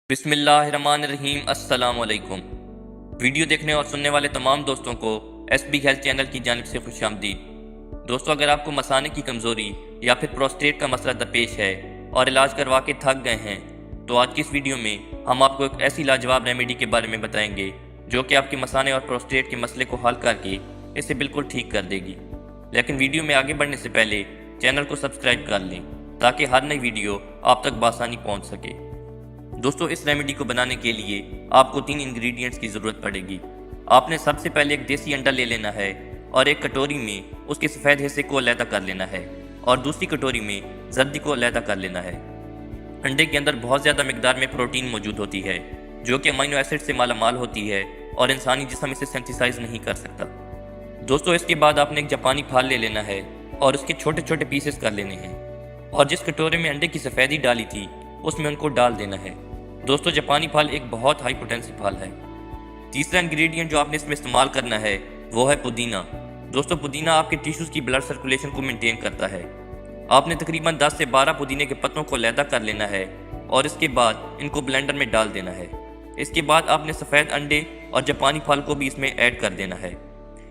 बिस्मिल्लाहिर्रहमानिर्रहीम अस्सलाम वालेकुम। वीडियो देखने और सुनने वाले तमाम दोस्तों को एसबी हेल्थ चैनल की जानिब से खुशामदीद। दोस्तों, अगर आपको मसाने की कमज़ोरी या फिर प्रोस्टेट का मसला दरपेश है और इलाज करवा के थक गए हैं, तो आज की इस वीडियो में हम आपको एक ऐसी लाजवाब रेमेडी के बारे में बताएंगे जो कि आपके मसाने और प्रोस्टेट के मसले को हल करके इसे बिल्कुल ठीक कर देगी। लेकिन वीडियो में आगे बढ़ने से पहले चैनल को सब्सक्राइब कर लें ताकि हर नई वीडियो आप तक बआसानी पहुँच सके। दोस्तों, इस रेमेडी को बनाने के लिए आपको 3 इंग्रेडिएंट्स की ज़रूरत पड़ेगी। आपने सबसे पहले एक देसी अंडा ले लेना है और एक कटोरी में उसके सफ़ेद हिस्से को अलहदा कर लेना है और दूसरी कटोरी में जर्दी को अलहदा कर लेना है। अंडे के अंदर बहुत ज़्यादा मिकदार में प्रोटीन मौजूद होती है जो कि अमीनो एसिड से मालामाल होती है और इंसानी जिस्म इसे सिंथेसाइज नहीं कर सकता। दोस्तों, इसके बाद आपने एक जापानी फाल ले लेना है और उसके छोटे छोटे पीसेस कर लेने हैं और जिस कटोरे में अंडे की सफ़ेदी डाली थी उसमें उनको डाल देना है। दोस्तों, जापानी फल एक बहुत हाई पोटेंसी फल है। तीसरा इंग्रेडिएंट जो आपने इसमें इस्तेमाल करना है वो है पुदीना। दोस्तों, पुदीना आपके टिश्यूज़ की ब्लड सर्कुलेशन को मेंटेन करता है। आपने तकरीबन 10 से 12 पुदीने के पत्तों को अलहदा कर लेना है और इसके बाद इनको ब्लेंडर में डाल देना है। इसके बाद आपने सफ़ेद अंडे और जापानी फल को भी इसमें ऐड कर देना है।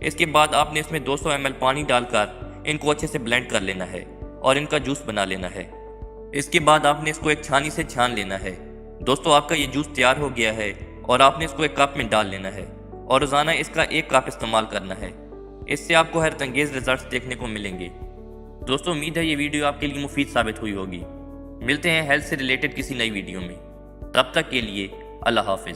इसके बाद आपने इसमें 200 ml पानी डालकर इनको अच्छे से ब्लेंड कर लेना है और इनका जूस बना लेना है। इसके बाद आपने इसको एक छानी से छान लेना है। दोस्तों, आपका ये जूस तैयार हो गया है और आपने इसको एक कप में डाल लेना है और रोज़ाना इसका 1 कप इस्तेमाल करना है। इससे आपको हैरतअंगेज़ रिजल्ट्स देखने को मिलेंगे। दोस्तों, उम्मीद है ये वीडियो आपके लिए मुफीद साबित हुई होगी। मिलते हैं हेल्थ से रिलेटेड किसी नई वीडियो में। तब तक के लिए अल्लाह हाफिज़।